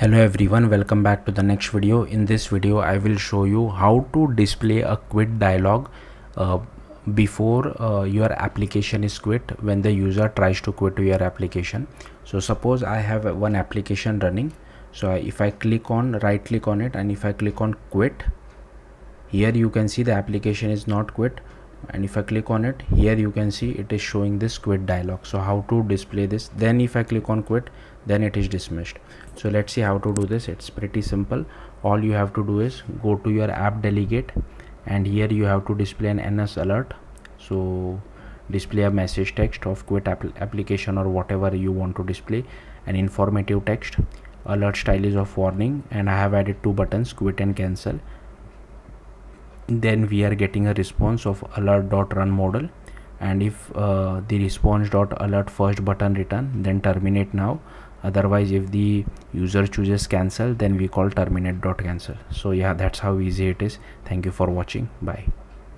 Hello everyone, welcome back to the next video. In this video I will show you how to display a quit dialog before your application is quit when the user tries to quit your application. So suppose I have one application running. So if I right click on it, and if I click on quit, here you can see the application is not quit, and if I click on it, here you can see it is showing this quit dialog. So how to display this? Then if I click on quit, then it is dismissed. So let's see how to do this. It's pretty simple. All you have to do is go to your app delegate, and here you have to display an NS alert. So display a message text of quit application or whatever you want to display, an informative text. Alert style is of warning, and I have added two buttons, quit and cancel. Then we are getting a response of alert.run model, and if the response.alert first button return, then terminate now. Otherwise, if the user chooses cancel, then we call terminate.cancel. So yeah, that's how easy it is. Thank you for watching. Bye.